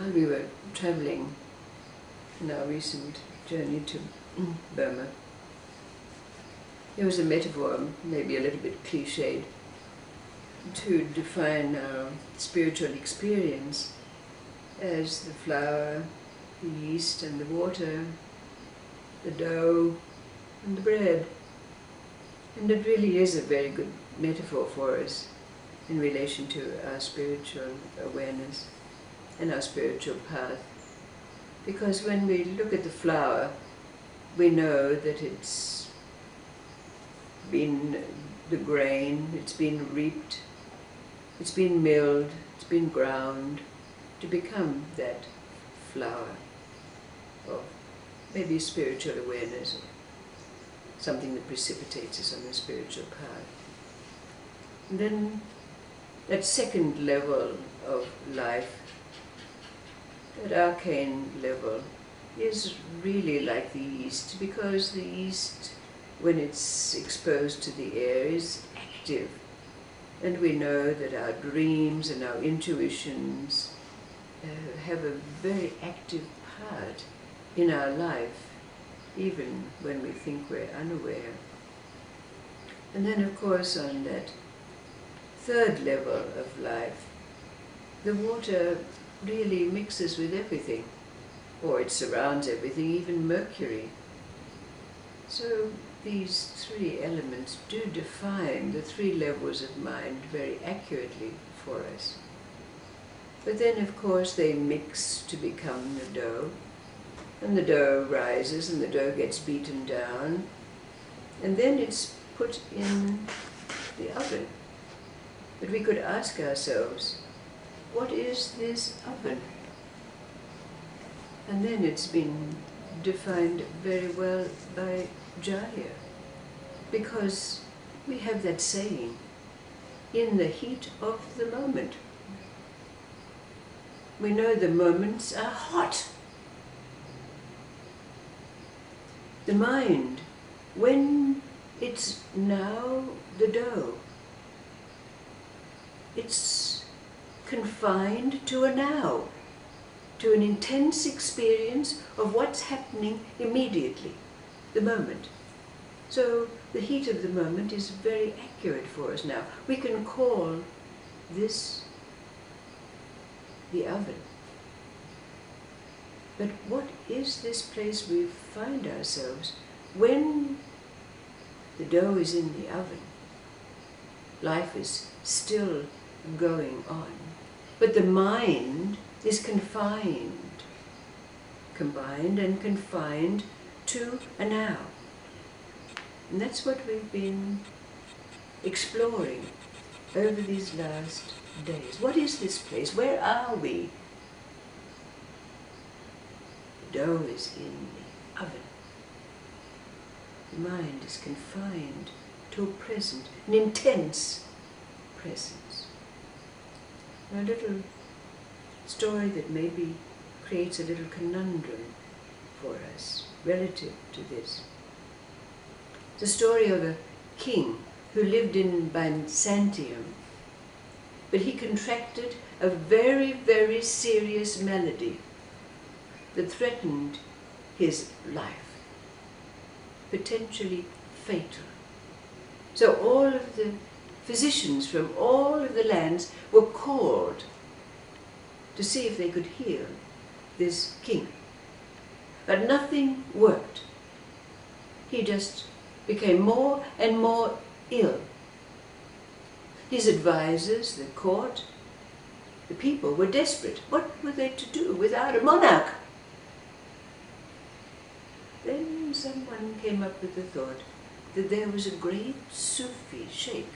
while we were travelling in our recent journey to Burma, there was a metaphor, maybe a little bit cliched, to define our spiritual experience as the flour, the yeast and the water, the dough and the bread. And it really is a very good metaphor for us in relation to our spiritual awareness and our spiritual path. Because when we look at the flour, we know that it's been the grain, it's been reaped, it's been milled, it's been ground to become that flour of maybe spiritual awareness, or something that precipitates us on the spiritual path. And then that second level of life, that arcane level, is really like the yeast, because the yeast, when it's exposed to the air, is active. And we know that our dreams and our intuitions have a very active part in our life, even when we think we're unaware. And then, of course, on that third level of life, the water really mixes with everything, or it surrounds everything, even mercury. So these three elements do define the three levels of mind very accurately for us. But then, of course, they mix to become the dough, and the dough rises and the dough gets beaten down, and then it's put in the oven. But we could ask ourselves, what is this oven? And then it's been defined very well by Jaya, because we have that saying, in the heat of the moment. We know the moments are hot. The mind, when it's now the dough, it's confined to a now, to an intense experience of what's happening immediately, the moment. So the heat of the moment is very accurate for us now. We can call this the oven. But what is this place we find ourselves when the dough is in the oven? Life is still going on, but the mind is combined and confined to a now. And that's what we've been exploring over these last days. What is this place? Where are we? The dough is in the oven. The mind is confined to a present, an intense presence. A little story that maybe creates a little conundrum for us relative to this. The story of a king who lived in Byzantium, but he contracted a very, very serious malady that threatened his life, potentially fatal. So all of the physicians from all of the lands were called to see if they could heal this king. But nothing worked. He just became more and more ill. His advisors, the court, the people were desperate. What were they to do without a monarch? Then someone came up with the thought that there was a great Sufi sheikh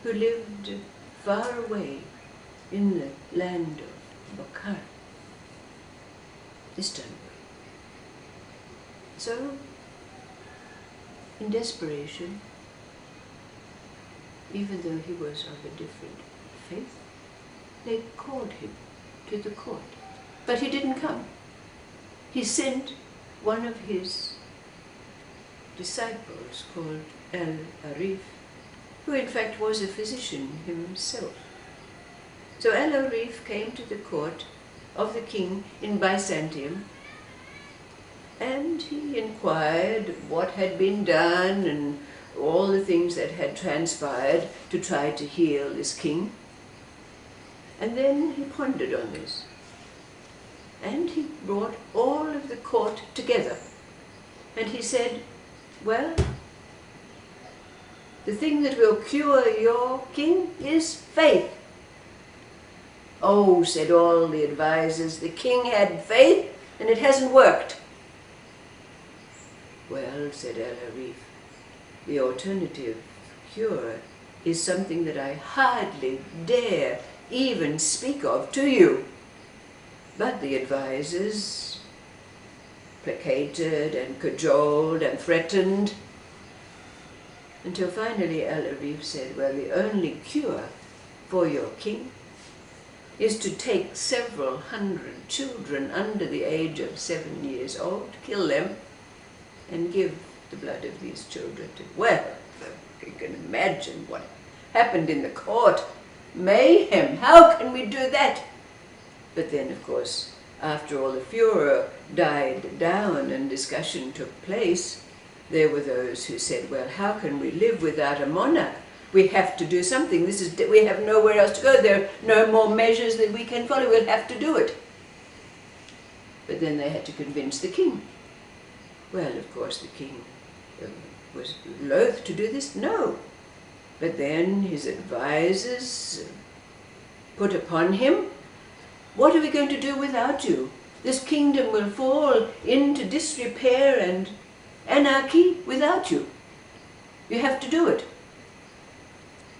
who lived far away in the land of Bukhara, Istanbul. So, in desperation, even though he was of a different faith, they called him to the court. But he didn't come. He sent one of his disciples called Al-Arif, who in fact was a physician himself. So Al-Arif came to the court of the king in Byzantium, and he inquired what had been done and all the things that had transpired to try to heal this king. And then he pondered on this. And he brought all of the court together. And he said, well, the thing that will cure your king is faith. Oh, said all the advisors, the king had faith and it hasn't worked. Well, said El-Arif, the alternative cure is something that I hardly dare even speak of to you. But the advisors placated and cajoled and threatened, until finally El-Arif said, well, the only cure for your king is to take several hundred children under the age of 7 years old, kill them, and give the blood of these children to, well, you can imagine what happened in the court. Mayhem, how can we do that? But then, of course, after all the furor died down and discussion took place, there were those who said, well, how can we live without a monarch? We have to do something. We have nowhere else to go. There are no more measures that we can follow. We'll have to do it. But then they had to convince the king. Well, of course, the king was loath to do this. No. But then his advisors put upon him, what are we going to do without you? This kingdom will fall into disrepair and anarchy without you. You have to do it.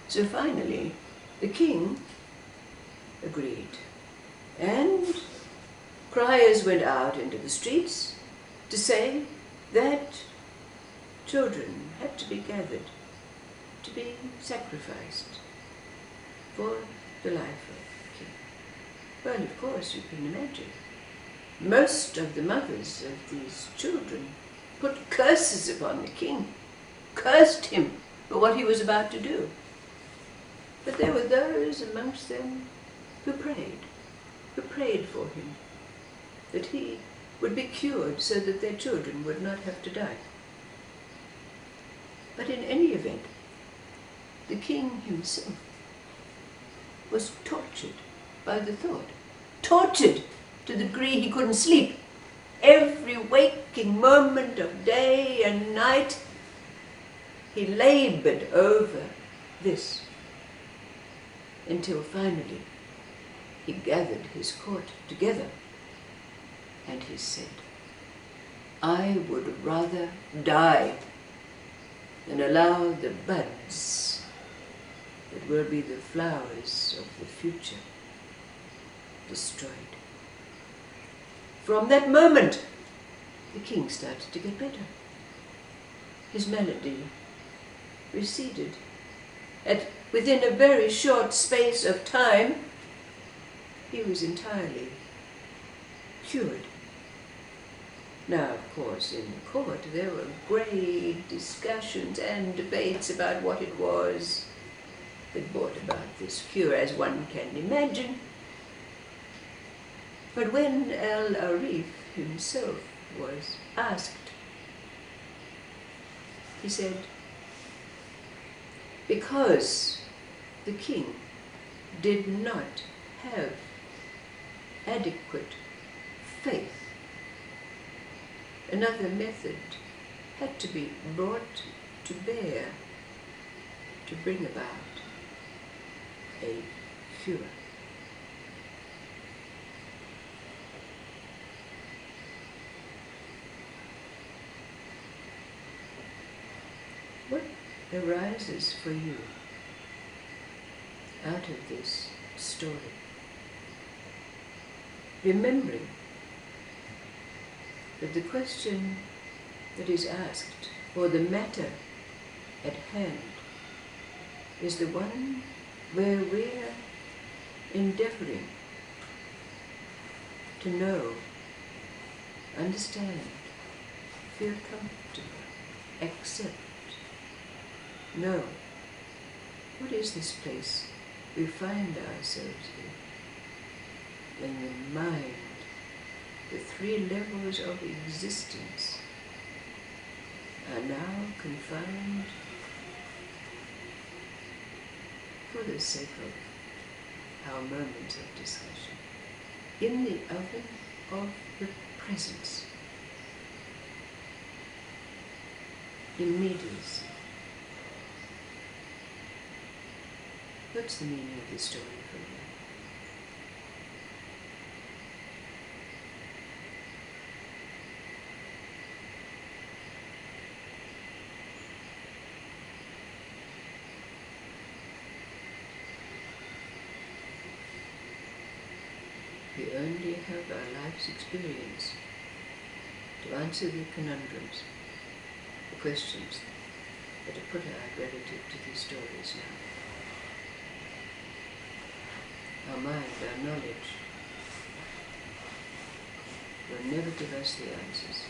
So finally, the king agreed. And criers went out into the streets to say that children had to be gathered, to be sacrificed for the life of the king. Well, of course, you can imagine. Most of the mothers of these children put curses upon the king, cursed him for what he was about to do. But there were those amongst them who prayed for him, that he would be cured so that their children would not have to die. But in any event, the king himself was tortured by the thought, tortured to the degree he couldn't sleep. Every waking moment of day and night, he labored over this, until finally he gathered his court together and he said, I would rather die than allow the buds that will be the flowers of the future destroyed. From that moment, the king started to get better. His malady receded. Within a very short space of time, he was entirely cured. Now, of course, in the court there were great discussions and debates about what it was that brought about this cure, as one can imagine. But when El-Arif himself was asked, he said, because the king did not have adequate faith, another method had to be brought to bear to bring about a cure. What arises for you out of this story? Remembering that the question that is asked, or the matter at hand, is the one where we're endeavoring to know, understand, feel comfortable, accept, know, what is this place we find ourselves in? in the mind, the three levels of existence are now confined, for the sake of our moments of discussion, in the oven of the presence, immediacy. What's the meaning of this story for you? We only have our life's experience to answer the conundrums, the questions that are put out relative to these stories now. Our mind, our knowledge, will never give us the answers.